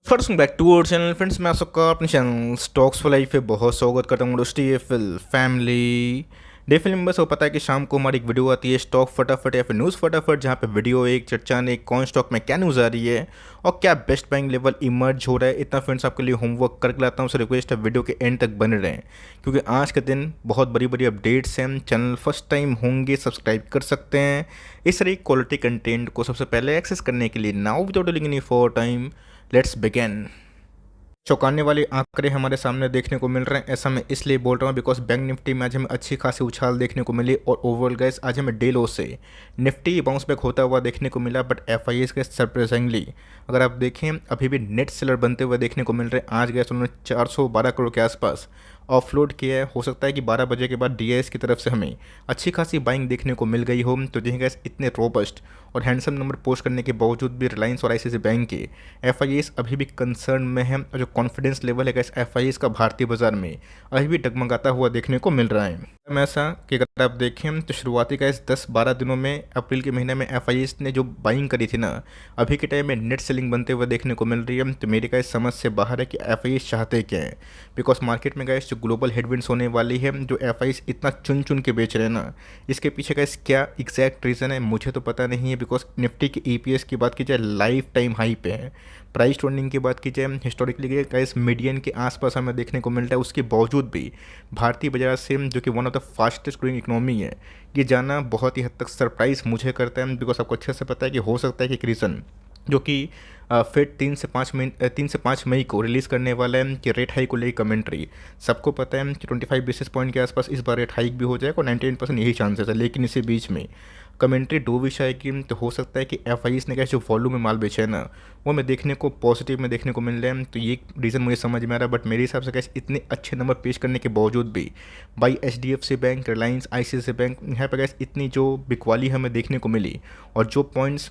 First back to our channel friends, मैं आप सबका अपने चैनल स्टॉक्स फॉर लाइफ पे बहुत स्वागत करता हूँ। दोस्ती ये फिल फैमिली डे फिल्म मेंबर्स को पता है कि शाम को हमारी एक वीडियो आती है स्टॉक फटाफट या फिर न्यूज़ फटाफट, जहाँ पे वीडियो एक चर्चा ने कौन स्टॉक में क्या न्यूज़ आ रही है और क्या बेस्ट बाइंग लेवल इमर्ज हो रहा है। इतना फ्रेंड्स आपके लिए होमवर्क करके लाता हूँ, सो रिक्वेस्ट है वीडियो के एंड तक बने रहें क्योंकि आज के दिन बहुत बड़ी बड़ी अपडेट्स हैं। चैनल फर्स्ट टाइम होंगे सब्सक्राइब कर सकते हैं इस तरह क्वालिटी कंटेंट को सबसे पहले एक्सेस करने के लिए। Now without delaying any for time, let's begin. चौंकाने वाले आंकड़े हमारे सामने देखने को मिल रहे हैं। ऐसा मैं इसलिए बोल रहा हूँ बिकॉज बैंक निफ्टी में आज हमें अच्छी खासी उछाल देखने को मिली और ओवरऑल गैस आज हमें डे लो से निफ्टी बाउंस बैक होता हुआ देखने को मिला। बट एफ आई एस के सरप्राइजिंगली अगर आप देखें अभी भी नेट सेलर बनते हुए देखने को मिल रहे हैं। आज गैस उन्होंने 412 करोड़ के आसपास ऑफलोड किया है। हो सकता है कि 12 बजे के बाद डीआईएस की तरफ से हमें अच्छी खासी बाइंग देखने को मिल गई हो। तो देखिए गैस इतने रोबस्ट और हैंडसम नंबर पोस्ट करने के बावजूद भी रिलायंस और आईसीआईसीआई बैंक के एफआईएस अभी भी कंसर्न में है और जो कॉन्फिडेंस लेवल है गैस एफआईएस का भारतीय बाजार में अभी भी डगमगाता हुआ देखने को मिल रहा है। हम ऐसा कि अगर आप देखें तो शुरुआती गैस 10-12 दिनों में अप्रैल के महीने में एफआईएस ने जो बाइंग करी थी ना, अभी के टाइम में नेट सेलिंग बनते हुए देखने को मिल रही है। तो मेरी गैस समझ से बाहर है कि एफआईएस चाहते क्या है, बिकॉज मार्केट में गैस जो ग्लोबल हेडविंड्स होने वाली है, जो एफआईएस इतना चुन चुन के बेच रहे हैं ना, इसके पीछे गैस क्या एग्जैक्ट रीज़न है मुझे तो पता नहीं है। बिकॉज निफ्टी के ईपीएस की बात की जाए लाइफ टाइम हाई पे है, प्राइस ट्रेंडिंग की बात की जाए हिस्टोरिकली गैस मीडियन के आसपास हमें देखने को मिलता है। उसके बावजूद भी भारतीय बाजार से जो कि one of the fastest growing economy है, ये जाना बहुत ही हद तक सरप्राइज मुझे करता है। बिकॉज आपको अच्छे से पता है कि हो सकता है कि एक रीज़न जो कि फेड 3 से 5 मई को रिलीज़ करने वाला है कि रेट हाइक को लेकर कमेंट्री। सबको पता है कि 25 बेसिस पॉइंट के आसपास इस बार रेट हाइक भी हो जाएगा और 99% यही चांसेस है। लेकिन इसी बीच में कमेंट्री डोविश आएगी तो हो सकता है कि एफ आई एस ने क्या जो वॉल्यूम में माल बेचा है ना, वो मैं देखने को पॉजिटिव में देखने को मिल रहा है। तो ये रीज़न मुझे समझ में आ रहा है। बट मेरे हिसाब से कैसे इतने अच्छे नंबर पेश करने के बावजूद भी by HDFC bank, Reliance, ICICI bank, यहाँ पर कैसे इतनी जो बिकवाली हमें देखने को मिली और जो पॉइंट्स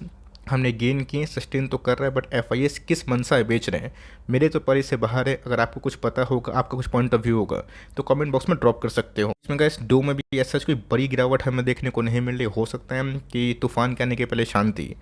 हमने गेन किए सस्टेन तो कर रहा है। बट एफआईएस किस मंशा है बेच रहे हैं मेरे तो परी से बाहर है। अगर आपको कुछ पता होगा, आपका कुछ पॉइंट ऑफ व्यू होगा तो कमेंट बॉक्स में ड्रॉप कर सकते हो। इसमें गैस डो में भी ऐसा कोई बड़ी गिरावट हमें देखने को नहीं मिल रही। हो सकता है कि तूफान के आने के पहले शांति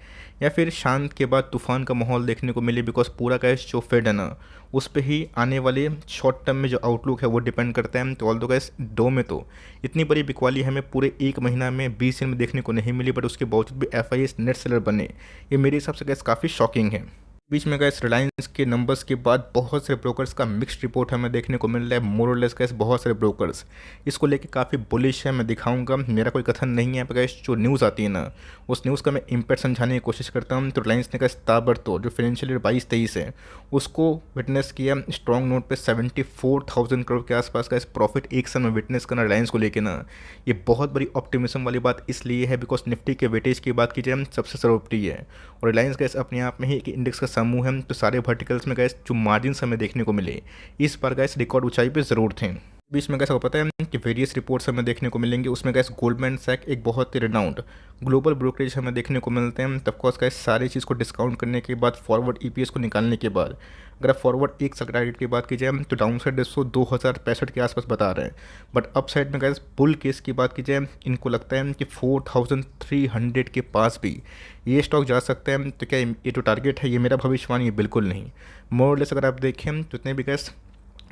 या फिर शांत के बाद तूफान का माहौल देखने को मिले। बिकॉज पूरा गैस जो फेड है ना, उस पर ही आने वाले शॉर्ट टर्म में जो आउटलुक है वो डिपेंड करता है। तो ऑल दो गैस डो में तो इतनी बड़ी बिकवाली हमें पूरे एक महीना में 20 दिन में देखने को नहीं मिली। बट उसके बावजूद भी एफआईएस नेट सेलर बने, ये मेरे हिसाब से गैस काफ़ी शॉकिंग है। बीच में गैस रिलायंस के नंबर्स के बाद बहुत सारे ब्रोकर्स का मिक्स्ड रिपोर्ट हमें देखने को मिल रहा है। मोर और लेस गैस बहुत सारे ब्रोकर्स इसको लेके काफ़ी बुलिश है। मैं दिखाऊंगा, मेरा कोई कथन नहीं है। पर गैस जो न्यूज़ आती है ना, उस न्यूज़ का मैं इम्पैक्ट समझाने की कोशिश करता हूँ। तो रिलायंस ने गैस ताबड़तोड़ जो फाइनेंशियल ईयर 22-23 है उसको विटनेस किया स्ट्रॉन्ग नोट पे 74,000 करोड़ के आसपास का इस प्रॉफिट एक साल में विटनेस करना रिलायंस को लेके ना, ये बहुत बड़ी ऑप्टिमिज्म वाली बात इसलिए है बिकॉज निफ्टी के वेटेज की बात की जाए सबसे सर्वोपरि है और रिलायंस गैस अपने आप में ही एक इंडेक्स का समूह है। तो सारे वर्टिकल्स में गैस जो मार्जिन हमें देखने को मिले इस बार गैस रिकॉर्ड ऊंचाई पे ज़रूर थे। बीच में कैसा पता है कि वेरियस रिपोर्ट्स हमें देखने को मिलेंगे। उसमें गैस गोल्डमैन सैक एक बहुत ही रिनाउंड ग्लोबल ब्रोकरेज हमें देखने को मिलते हैं। तब कोर्स गैस सारी चीज़ को डिस्काउंट करने के बाद फॉरवर्ड ईपीएस को निकालने के बाद अगर फॉरवर्ड एक साल टारगेट की बात की जाए तो डाउन साइड 2065 के आसपास बता रहे हैं। बट अप साइड में गैस बुल केस की बात की जाए इनको लगता है कि 4300 के पास भी ये स्टॉक जा सकता है। तो क्या ये जो टारगेट है ये मेरा भविष्यवाणी है? बिल्कुल नहीं। मोरलेस अगर आप देखें तो इतने भी गैस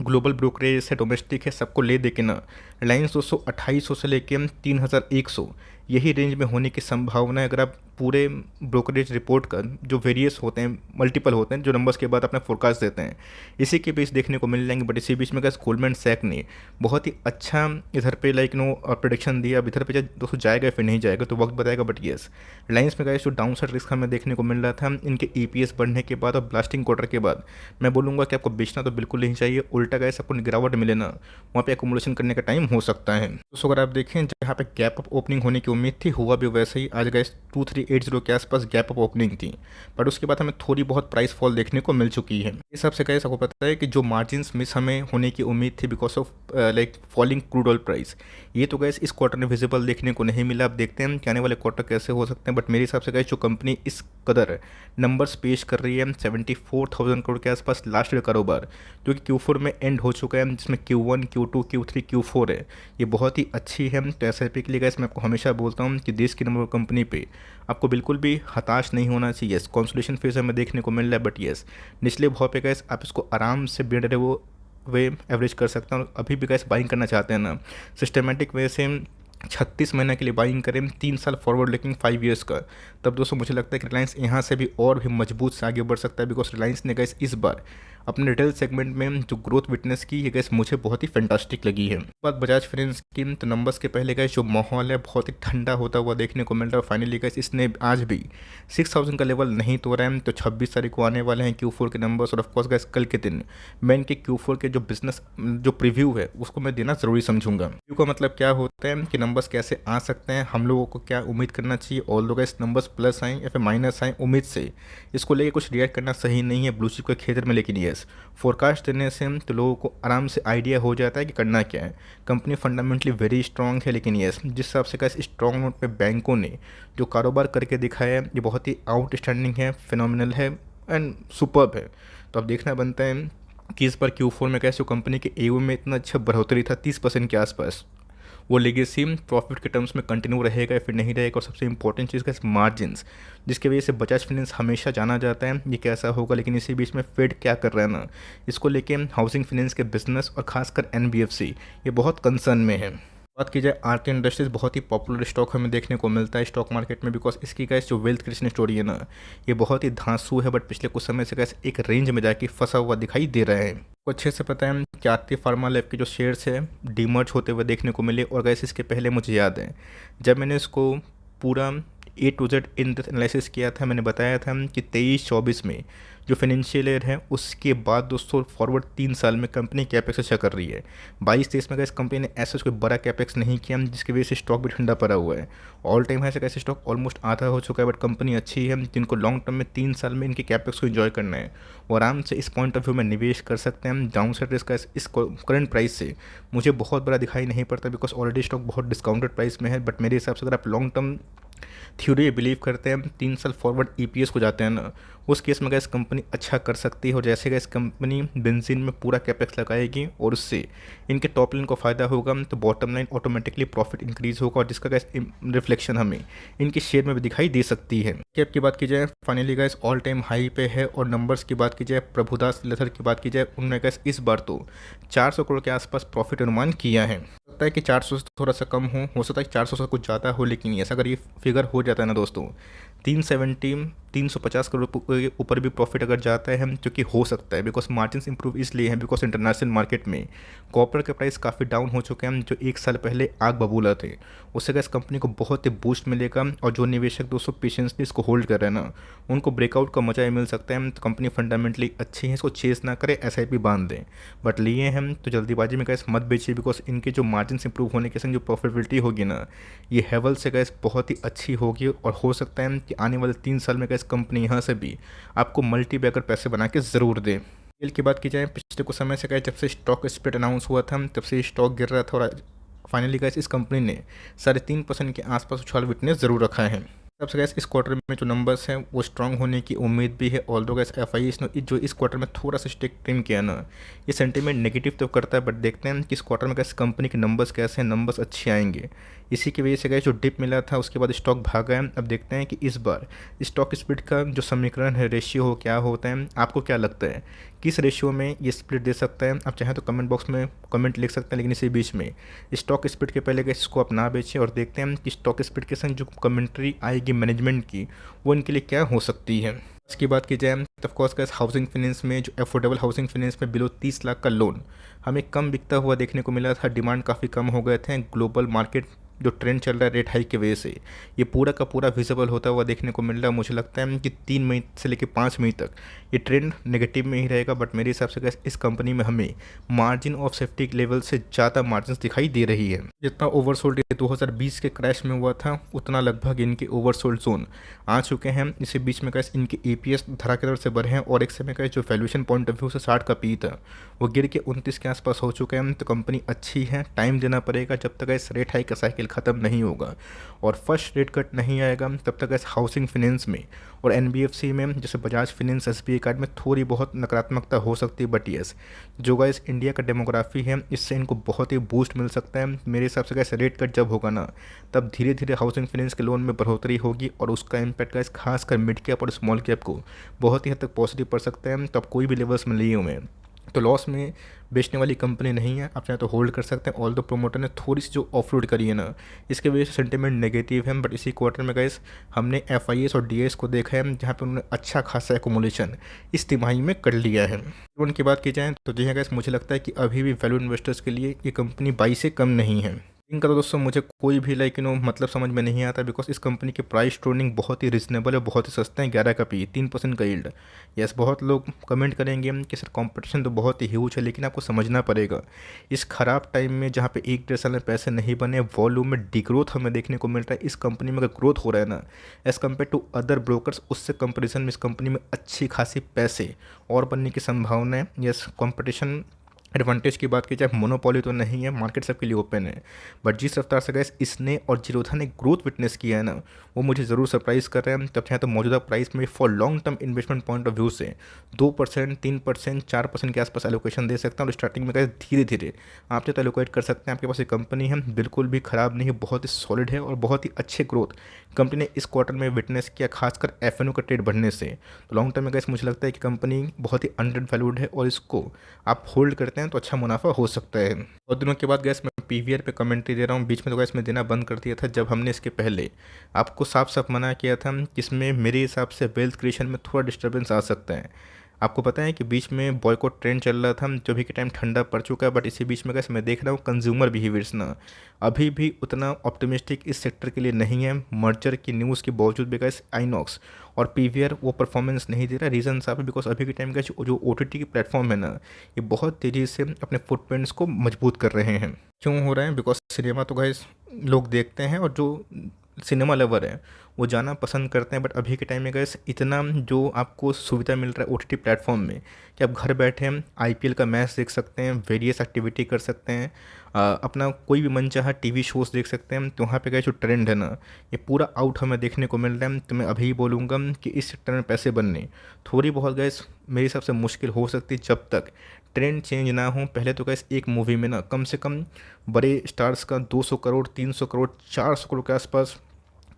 ग्लोबल ब्रोकरेज है, डोमेस्टिक है, सबको ले दे के ना रिलायंस 200-2800 से लेके 3100 यही रेंज में होने की संभावना है। अगर आप पूरे ब्रोकरेज रिपोर्ट का जो वेरियस होते हैं, मल्टीपल होते हैं, जो नंबर्स के बाद अपना फोरकास्ट देते हैं, इसी के बीच देखने को मिल जाएंगे। बट इसी बीच में गैस गोल्डमैन सैक ने बहुत ही अच्छा इधर पे लाइक नो प्रोडिक्शन दिया। अब इधर पे दोस्तों जाएगा फिर नहीं जाएगा तो वक्त बताएगा। बट येस, रिलायंस में गैस जो डाउन साइड रिस्क हमें देखने को मिल रहा था इनके ईपीएस बढ़ने के बाद और ब्लास्टिंग क्वार्टर के बाद, मैं बोलूँगा कि आपको बेचना तो बिल्कुल नहीं चाहिए। उल्टा गैस आपको गिरावट मिले ना, वहाँ पे एकोमोडेशन करने का टाइम हो सकता है। दोस्तों अगर आप देखें जहाँ पे गैप अप ओपनिंग होने की उम्मीद थी, हुआ भी वैसे ही। आज गैस 2380 के आसपास गैप अप ओपनिंग थी, बट उसके बाद हमें थोड़ी बहुत प्राइस फॉल देखने को मिल चुकी है। इस हिसाब से गैस आपको पता है कि जो मार्जिन्स मिस हमें होने की उम्मीद थी because of like falling crude oil price, ये तो गैस इस क्वार्टर में विजिबल देखने को नहीं मिला। अब देखते हैं कि आने वाले क्वार्टर कैसे हो सकते हैं। बट मेरे हिसाब से गैस जो कंपनी इस कदर नंबर्स पेश कर रही है 74,000 करोड़ के आसपास लास्ट ईयर कारोबार, जो कि Q4 में एंड हो चुका है, जिसमें Q1, Q2, Q3, Q4 है, ये बहुत ही अच्छी है। तो एस आई पी के लिए गैस मैं आपको हमेशा बोलता हूँ कि देश की नंबर कंपनी पे आप आपको बिल्कुल भी हताश नहीं होना चाहिए। यस, कंसोलिडेशन फेज हमें देखने को मिल रहा है, बट यस निचले भाव पे गैस आप इसको आराम से बिल्ड वो वे एवरेज कर सकते हैं। और अभी भी गैस बाइंग करना चाहते हैं ना, सिस्टमेटिक वे से 36 महीने के लिए बाइंग करें, 3 साल फॉरवर्ड लुकिंग 5 ईयर्स का, तब दोस्तों मुझे लगता है कि रिलायंस यहाँ से भी और भी मजबूत से आगे बढ़ सकता है। बिकॉज रिलायंस ने गैस इस बार अपने रिटेल सेगमेंट में जो ग्रोथ विटनेस की, ये गैस मुझे बहुत ही फैंटास्टिक लगी है। बात बजाज फाइनेंस की, तो नंबर्स के पहले गैस जो माहौल है बहुत ही ठंडा होता हुआ देखने को मिल रहा है। फाइनली गैस इसने आज भी 6000 का लेवल नहीं तोड़ा है। तो 26 तारीख को आने वाले हैं Q4 के नंबर्स, और ऑफकोर्स गैस कल के दिन मैं इनके Q4 के जो बिजनेस जो प्रीव्यू है उसको मैं देना ज़रूरी समझूंगा। प्रीव्यू का मतलब क्या होता है कि नंबर्स कैसे आ सकते हैं, हम लोगों को क्या उम्मीद करना चाहिए, और लोग गैस नंबर्स प्लस आएँ या फिर माइनस आएँ उम्मीद से, इसको लेके कुछ रिएक्ट करना सही नहीं है ब्लू चिप के क्षेत्र में। लेकिन यस, फोरकास्ट देने से तो लोगों को आराम से आइडिया हो जाता है कि करना क्या है। कंपनी फंडामेंटली वेरी स्ट्रांग है, लेकिन यस जिस हिसाब से कैसे स्ट्रांग नोट पे बैंकों ने जो कारोबार करके दिखाया है ये बहुत ही आउटस्टैंडिंग है, फिनोमिनल है एंड सुपर्ब है। तो अब देखना बनता है कि इस बार Q4 में कैसे कंपनी के AUM में इतना अच्छा बढ़ोतरी था 30% के आसपास, वो लेगेसी प्रॉफिट के टर्म्स में कंटिन्यू रहेगा या फिर नहीं रहेगा। और सबसे इंपॉर्टेंट चीज़ का मार्जिन्स, जिसकी वजह से बजाज फाइनेंस हमेशा जाना जाता है ये कैसा होगा। लेकिन इसी बीच में फेड क्या कर रहा है ना, इसको लेके हाउसिंग फाइनेंस के बिजनेस और खासकर NBFC ये बहुत कंसर्न में है। बात की जाए आरके इंडस्ट्रीज, बहुत ही पॉपुलर स्टॉक हमें देखने को मिलता है स्टॉक मार्केट में। बिकॉज इसकी गैस जो वेल्थ क्रिएशन स्टोरी है ना, ये बहुत ही धांसू है, बट पिछले कुछ समय से गैस एक रेंज में जाके फंसा हुआ दिखाई दे रहा है। को अच्छे से पता है कि आरती फार्मा लैब के जो शेयर्स है डीमर्ज होते हुए देखने को मिले। और गैस इसके पहले मुझे याद है जब मैंने इसको पूरा A to Z in analysis किया था, मैंने बताया था कि 23-24 में जो फाइनेंशियल ईयर है उसके बाद दोस्तों फॉरवर्ड 3 साल में कंपनी कैपेक्स अच्छा कर रही है। 22-23 में कैसे कंपनी ने ऐसा कोई बड़ा कैपेक्स नहीं किया, जिसकी वजह से स्टॉक भी ठंडा पड़ा हुआ है। ऑल टाइम है कैसे स्टॉक ऑलमोस्ट आधा हो चुका है, बट कंपनी अच्छी है, जिनको लॉन्ग टर्म में 3 साल में इनके कैपेक्स को एंजॉय करना है वो आराम से इस पॉइंट ऑफ व्यू में निवेश कर सकते हैं। डाउन साइड रिस्क इस करंट प्राइस से मुझे बहुत बड़ा दिखाई नहीं पड़ता, बिकॉज ऑलरेडी स्टॉक बहुत डिस्काउंटेड प्राइस में है। बट मेरे हिसाब से अगर आप लॉन्ग टर्म थ्योरी बिलीव करते हैं 3 साल फॉरवर्ड EPS को जाते हैं ना, उस केस में गैस कंपनी अच्छा कर सकती है। और जैसे गैस कंपनी बेंजीन में पूरा कैपेक्स लगाएगी और उससे इनके टॉप लाइन को फ़ायदा होगा, तो bottom line automatically profit increase होगा, और जिसका गैस रिफ्लेक्शन हमें इनके शेयर में भी दिखाई दे सकती है। कैप की बात की जाए finally gas all time high पे है। और नंबर्स की बात की जाए, प्रभुदास लेथर की बात की जाए, उन्होंने गैस इस बार तो 400 करोड़ के आसपास प्रॉफिट अनुमान किया है। सकता है कि 400 से थोड़ा सा कम हो सकता है कि 400 से कुछ ज़्यादा हो, लेकिन ऐसा अगर ये फिगर हो जाता है ना दोस्तों, 350 करोड़ के ऊपर भी प्रॉफिट अगर जाता है, जो कि हो सकता है। बिकॉज मार्जिन इंप्रूव इसलिए हैं बिकॉज इंटरनेशनल मार्केट में कॉपर के प्राइस काफ़ी डाउन हो चुके हैं, जो 1 साल पहले आग बबूला थे। उससे इस कंपनी को बहुत ही बूस्ट मिलेगा। और जो निवेशक दोस्तों पेशेंसली इसको होल्ड कर रहे हैं ना, उनको ब्रेकआउट का मजा ही मिल सकता है। तो कंपनी फंडामेंटली अच्छी है, इसको चेस ना करे, SIP बांध दें। बट लिए हम तो जल्दीबाजी में गैस मत बेचिए, बिकॉज इनके जो मार्जिन इंप्रूव होने के संग जो प्रॉफिटेबिलिटी होगी ना, ये हेवल से गैस बहुत ही अच्छी होगी। और हो सकता है कि आने वाले 3 साल में गैस कंपनी यहाँ से भी आपको मल्टीबैगर पैसे बना के ज़रूर दे। तेल की बात की जाए, पिछले कुछ समय से गैस जब से स्टॉक स्प्लिट अनाउंस हुआ था तब से स्टॉक गिर रहा था, और फाइनली गैस इस कंपनी ने 3.5% के आसपास उछाल विटनेस ज़रूर रखा है। सबसे गैस इस क्वार्टर में जो नंबर्स हैं वो स्ट्रांग होने की उम्मीद भी है। ऑल्दो गैस FIS ने जो इस क्वार्टर में थोड़ा सा स्टेक ट्रिम किया ना, ये सेंटीमेंट नेगेटिव तो करता है, बट देखते हैं कि इस क्वार्टर में कैसे कंपनी के नंबर्स कैसे हैं, नंबर्स अच्छे आएंगे। इसी की वजह से गैस जो डिप मिला था उसके बाद स्टॉक भागा है। अब देखते हैं कि इस बार स्टॉक स्प्लिट का जो समीकरण है, रेशियो हो क्या होता है, आपको क्या लगता है किस रेशियो में ये स्प्लिट दे सकता है। आप चाहें तो कमेंट बॉक्स में कमेंट लिख सकते हैं, लेकिन इसी बीच में स्टॉक स्प्लिट के पहले गैस इसको आप ना बेचें। और देखते हैं कि स्टॉक स्प्लिट के संग जो कमेंट्री आएगी मैनेजमेंट की, वो इनके लिए क्या हो सकती है। इसकी बात की जाए तो ऑफकोर्स गैस हाउसिंग फाइनेंस में जो अफोर्डेबल हाउसिंग फाइनेंस में बिलो 30 लाख का लोन हमें कम बिकता हुआ देखने को मिला था। डिमांड काफ़ी कम हो गए थे। ग्लोबल मार्केट जो ट्रेंड चल रहा है रेट हाइक की वजह से, ये पूरा का पूरा विजिबल होता हुआ देखने को मिल रहा है। मुझे लगता है कि 3 मई से लेकर 5 मई तक ये ट्रेंड नेगेटिव में ही रहेगा। बट मेरे हिसाब से इस कंपनी में हमें मार्जिन ऑफ सेफ्टी लेवल से ज़्यादा मार्जिन दिखाई दे रही है। जितना ओवरसोल्ड 2020 के क्रैश में हुआ था, उतना लगभग इनके ओवरसोल्ड जोन आ चुके हैं। इसी बीच में कैसे इनके EPS धड़ाकेदार से बढ़े हैं, और एक समय का जो वैल्यूएशन पॉइंट ऑफ व्यू से 60 का पी था वो गिर के 29 के आसपास हो चुके हैं। तो कंपनी अच्छी है, टाइम देना पड़ेगा जब तक इस रेट हाइक का साइकिल ख़त्म नहीं होगा और फर्स्ट रेट कट नहीं आएगा तब तक गैस हाउसिंग फाइनेंस में और एनबीएफसी में जैसे बजाज फाइनेंस एसबीआई कार्ड में थोड़ी बहुत नकारात्मकता हो सकती है। बट यस, जो गैस इंडिया का डेमोग्राफी है इससे इनको बहुत ही बूस्ट मिल सकता है। मेरे हिसाब से गैस रेट कट जब होगा ना तब धीरे धीरे हाउसिंग फाइनेंस के लोन में बढ़ोतरी होगी और उसका इम्पैक्ट गैस खासकर मिड कैप और स्मॉल कैप को बहुत ही हद तक पॉजिटिव पड़ सकता है। तब कोई भी लेवल्स में लिए हुए हैं तो लॉस में बेचने वाली कंपनी नहीं है, आप चाहे तो होल्ड कर सकते हैं। ऑल दो प्रोमोटर ने थोड़ी सी जो ऑफलोड करी है ना इसके वजह से सेंटिमेंट नेगेटिव है। बट इसी क्वार्टर में गाइस हमने एफआईएस और डीएस को देखा है जहाँ पे उन्होंने अच्छा खासा एकोमोलेशन इस तिमाही में कर लिया है। उनकी बात की जाए तो जी हाँ गाइस, मुझे लगता है कि अभी भी वैल्यू इन्वेस्टर्स के लिए ये कंपनी 22 से कम नहीं है। इनका तो दोस्तों मुझे कोई भी मतलब समझ में नहीं आता बिकॉज इस कंपनी के प्राइस ट्रेडिंग बहुत ही रिजनेबल है, बहुत ही सस्ते हैं। 11 का पी 3% का यील्ड। यस, बहुत लोग कमेंट करेंगे कि सर कंपटीशन तो बहुत ही ह्यूज है, लेकिन आपको समझना पड़ेगा इस खराब टाइम में जहाँ पे 1-1.5 साल में पैसे नहीं बने, वॉल्यूम में डिग्रोथ हमें देखने को मिल रहा है। इस कंपनी में अगर ग्रोथ हो रहा है ना as compare to other brokers, उससे कंपेरिजन में इस कंपनी में अच्छी खासी पैसे और बनने की संभावना है। यस, कॉम्पिटिशन एडवांटेज की बात की जाए, मोनोपोली तो नहीं है, मार्केट सबके लिए ओपन है। बट जिस रफ्तार से गैस इसने और जीरोधा ने ग्रोथ विटनेस किया है ना वो मुझे ज़रूर सरप्राइज़ कर रहे हैं। तब चाहे तो मौजूदा प्राइस में for long term investment point of view से 2%, 3%, 4% के आसपास एलोकेशन दे सकते हैं। और स्टार्टिंग में गैस धीरे धीरे आप चाहे तो एलोकेट कर सकते हैं। आपके पास एक कंपनी है बिल्कुल भी ख़राब नहीं है, बहुत ही सॉलिड है और बहुत ही अच्छे ग्रोथ कंपनी ने इस क्वार्टर में विटनेस किया, खासकर एफएनओ का ट्रेड बढ़ने से। तो लॉन्ग टर्म में गैस मुझे लगता है कि कंपनी बहुत ही अंडर वैल्यूड है और इसको आप होल्ड करते हैं तो अच्छा मुनाफा हो सकता है। बहुत दिनों के बाद गैस मैं पीवीआर पे कमेंट्री दे रहा हूँ, बीच में तो गैस मैं देना बंद कर दिया था जब हमने इसके पहले आपको साफ साफ मना किया था कि इसमें मेरे हिसाब से वेल्थ क्रिएशन में थोड़ा डिस्टर्बेंस आ सकता है। आपको पता है कि बीच में बॉयकॉट ट्रेंड चल रहा था जो भी के टाइम ठंडा पड़ चुका है। बट इसी बीच में गैस मैं देख रहा हूँ कंज्यूमर बिहेवियर्स ना अभी भी उतना ऑप्टिमिस्टिक इस सेक्टर के लिए नहीं है। मर्जर की न्यूज़ के बावजूद भी गैस आइनॉक्स और पीवीआर वो परफॉर्मेंस नहीं दे रहा। रीज़न साफ है बिकॉज अभी के टाइम का जो ओटीटी की प्लेटफॉर्म है ना ये बहुत तेज़ी से अपने फुटप्रिंट्स को मजबूत कर रहे हैं। क्यों हो रहे हैं? बिकॉज सिनेमा तो गैस लोग देखते हैं और जो सिनेमा लवर है वो जाना पसंद करते हैं। बट अभी के टाइम में गैस इतना जो आपको सुविधा मिल रहा है ओटीटी प्लेटफॉर्म में कि आप घर बैठे हम आईपीएल का मैच देख सकते हैं, वेरियस एक्टिविटी कर सकते हैं, अपना कोई भी मनचाहा टीवी शोज़ देख सकते हैं। तो वहाँ पे गए जो ट्रेंड है ना ये पूरा आउट हमें देखने को मिल रहा है। तो मैं अभी बोलूँगा कि इस सेक्टर में पैसे बनने थोड़ी बहुत गैस मेरे हिसाब से मुश्किल हो सकती है जब तक ट्रेंड चेंज ना हो। पहले तो गैस एक मूवी में ना कम से कम बड़े स्टार्स का 200 करोड़, 300 करोड़, 400 करोड़ के आसपास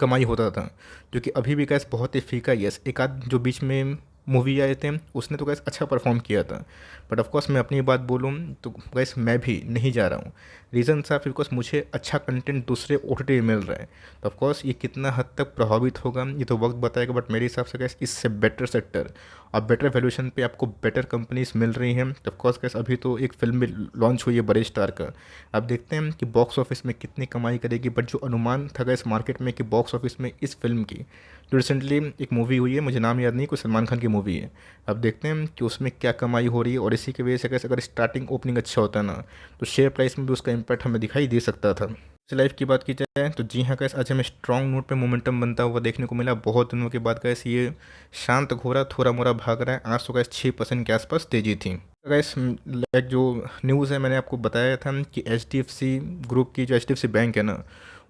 कमाई होता था, जो कि अभी भी गैस बहुत ही फीका ही है। एक आध जो बीच में मूवी आए थे उसने तो गैस अच्छा परफॉर्म किया था। बट ऑफकोर्स मैं अपनी बात बोलूँ तो गैस मैं भी नहीं जा रहा हूँ। रीज़न साफ बिकॉज मुझे अच्छा कंटेंट दूसरे ओटीटी में मिल रहा है। तो ऑफकोर्स ये कितना हद तक प्रभावित होगा ये तो वक्त बताएगा। बट मेरे हिसाब से गैस इससे बेटर सेक्टर और बेटर वैल्यूएशन पे आपको बेटर कंपनीज मिल रही हैं। तो ऑफकोर्स गैस अभी तो एक फिल्म भी लॉन्च हुई है बड़े स्टार का, अब देखते हैं कि बॉक्स ऑफिस में कितनी कमाई करेगी। बट जो अनुमान था गैस मार्केट में कि बॉक्स ऑफिस में इस फिल्म की जो रिसेंटली एक मूवी हुई है, मुझे नाम याद नहीं, कोई सलमान खान की मूवी है, अब देखते हैं कि उसमें क्या कमाई हो रही है। और इसी की वजह से गैस अगर स्टार्टिंग ओपनिंग अच्छा होता है ना तो शेयर प्राइस में भी उसका इम्पैक्ट हमें दिखाई दे सकता था। इस लाइफ की बात की जाए तो जी हाँ गैस आज हमें स्ट्रॉन्ग नोट पे मोमेंटम बनता हुआ देखने को मिला। बहुत दिनों के बाद गैस ये शांत घोड़ा थोड़ा मोड़ा भाग रहा है। आज तो गैस 6% के आसपास तेजी थी। गैस लाइक जो न्यूज़ है मैंने आपको बताया था कि एचडीएफसी ग्रुप की जो एचडीएफसी बैंक है ना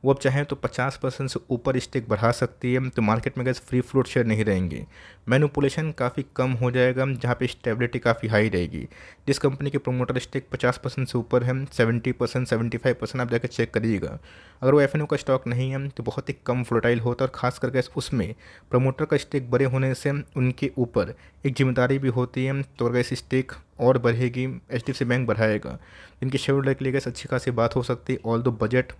वो अब चाहें तो 50% से ऊपर स्टेक बढ़ा सकती है। तो मार्केट में गैस फ्री फ्लोट शेयर नहीं रहेंगे, मैनिपुलेशन काफ़ी कम हो जाएगा, जहाँ पे स्टेबिलिटी काफ़ी हाई रहेगी। जिस कंपनी के प्रोमोटर स्टेक 50% से ऊपर है, 70%, 75% आप जाकर चेक करिएगा। अगर वो एफएनओ का स्टॉक नहीं है तो बहुत ही कम फ्लोटाइल होता है। और खास करके उसमें प्रमोटर का स्टेक बड़े होने से उनके ऊपर एक जिम्मेदारी भी होती है। तो अगर इस स्टेक और बढ़ेगी, एचडीएफसी बैंक बढ़ाएगा, इनके शेयर होल्डर के लिए गैस अच्छी खासी बात हो सकती है। ऑल दो बजट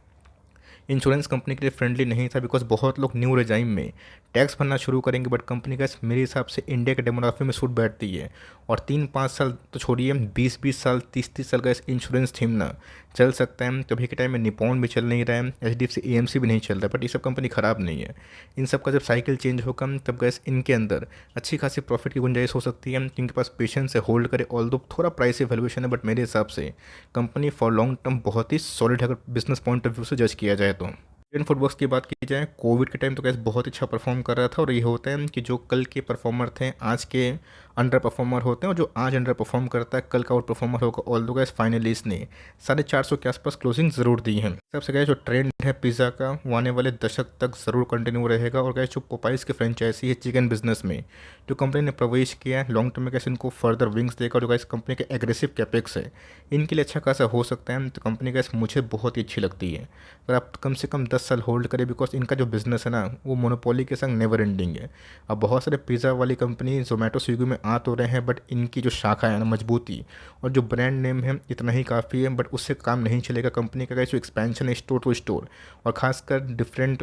इंश्योरेंस कंपनी के लिए फ्रेंडली नहीं था बिकॉज बहुत लोग न्यू रेजाइम में टैक्स भरना शुरू करेंगे। बट कंपनी का मेरे हिसाब से इंडिया के डेमोग्राफी में सूट बैठती है। और 3-5 साल तो छोड़िए, 20-20 साल, 30-30 साल का इस इंश्योरेंस थीम ना चल सकता है। कभी के टाइम में निपॉन भी चल नहीं रहा है, एचडीएफसी एएमसी भी नहीं चल रहा है। बट ये सब कंपनी ख़राब नहीं है। इन सब का जब साइकिल चेंज होगा तब गैस इनके अंदर अच्छी खासी प्रॉफिट की गुंजाइश हो सकती है। इनके पास पेशेंस है, होल्ड करे। ऑल दो थोड़ा प्राइस वैल्यूएशन है बट मेरे हिसाब से कंपनी फॉर लॉन्ग टर्म बहुत ही सॉलिड है अगर बिजनेस पॉइंट ऑफ व्यू से जज किया जाए तो। इंडियन फुटबॉक्स की बात की जाए, कोविड के टाइम तो गैस बहुत अच्छा परफॉर्म कर रहा था। और ये होता है कि जो कल के परफॉर्मर थे आज के अंडर परफॉर्मर होते हैं, और जो आज अंडर परफॉर्म करता है कल का आउट परफॉर्मर होगा। ऑल दो गैस फाइनली इसने 450 के आसपास क्लोजिंग ज़रूर दी है। सबसे गैस जो ट्रेंड है पिज़्ज़ा का वो आने वाले दशक तक ज़रूर कंटिन्यू रहेगा। और गैस जो पोपाइस की फ्रेंचाइजी है चिकन बिजनेस में जो कंपनी ने प्रवेश किया है, लॉन्ग टर्म में कैसे इनको फर्दर विंग्स देगा। और जो गैस कंपनी के एग्रेसिव कैपेक्स है इनके लिए अच्छा खासा हो सकता है। तो कंपनी गैस मुझे बहुत ही अच्छी लगती है। अगर आप कम से कम 10 साल होल्ड करें, बिकॉज इनका जो बिज़नेस है ना वो मोनोपोली के संग नेवर एंडिंग है। अब बहुत सारे पिज़्ज़ा वाली कंपनी जोमेटो स्विगी में आ तो रहे हैं, बट इनकी जो शाखा है ना मजबूती और जो ब्रांड नेम है इतना ही काफ़ी है। बट उससे काम नहीं चलेगा। कंपनी का जो एक्सपेंशन है स्टोर टू स्टोर, और खासकर डिफरेंट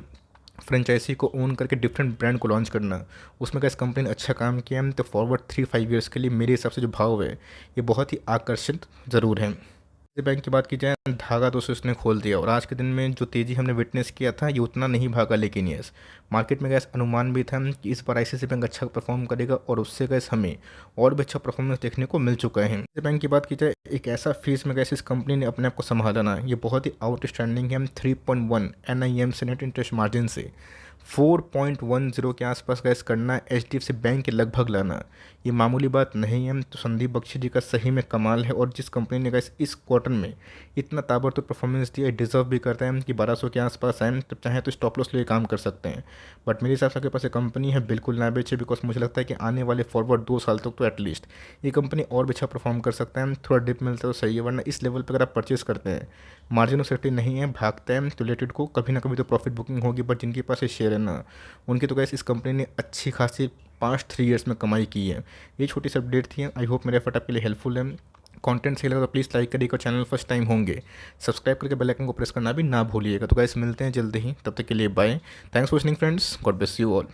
फ्रेंचाइजी को ओन करके डिफरेंट ब्रांड को लॉन्च करना, उसमें कैसे कंपनी ने अच्छा काम किया है। तो फॉरवर्ड 3-5 ईयर्स के लिए मेरे हिसाब से जो भाव है ये बहुत ही आकर्षित ज़रूर है। बैंक की बात की जाए, धागा तो उसने खोल दिया, और आज के दिन में जो तेज़ी हमने विटनेस किया था ये उतना नहीं भागा। लेकिन यस, मार्केट में गैस अनुमान भी था कि इस बार आईसीआईसी बैंक अच्छा परफॉर्म करेगा, और उससे गैस हमें और भी अच्छा परफॉर्मेंस देखने को मिल चुका है। बैंक की बात की जाए, एक ऐसा फीस में गैस इस कंपनी ने अपने आप को संभाला ना, ये बहुत ही आउटस्टैंडिंग है। हम 3.1 NIM से नेट इंटरेस्ट मार्जिन से 4.10 के आसपास गैस करना, HDFC बैंक के लगभग लाना, ये मामूली बात नहीं है। तो संदीप बख्शी जी का सही में कमाल है। और जिस कंपनी ने गैस इस क्वार्टर में इतना ताबड़तोड़ परफॉर्मेंस दिया, डिजर्व भी करता है कि 1200 के आसपास आए। तो चाहे तो स्टॉप लॉस लिए काम कर सकते हैं। बट मेरे हिसाब से आपके पास एक कंपनी है, बिल्कुल ना बेचे। बिकॉज मुझे लगता है कि आने वाले फॉरवर्ड 2 साल तक तो एटलीस्ट ये कंपनी और भी अच्छा परफॉर्म कर सकता है। थोड़ा डिप मिलता है तो सही है, वरना इस लेवल पर अगर आप परचेस करते हैं, मार्जिन ऑफ सेफ्टी नहीं है, भागता है तो रिलेटेड को कभी ना कभी तो प्रॉफिट बुकिंग होगी। बट जिनके पास ये शेयर है ना, उनकी तो गैस इस कंपनी ने अच्छी खासी पास्ट 3 ईयर्स में कमाई की है। ये छोटी सी अपडेट थी। आई होप मेरे एफर्ट आपके लिए हेल्पफुल है। कंटेंट सही लगा तो प्लीज़ लाइक करिएगा। चैनल फर्स्ट टाइम होंगे सब्सक्राइब करके बेल आइकन को प्रेस करना भी ना भूलिएगा। तो गाइस मिलते हैं जल्दी ही, तब तक के लिए bye. Thanks for watching friends, God bless you all.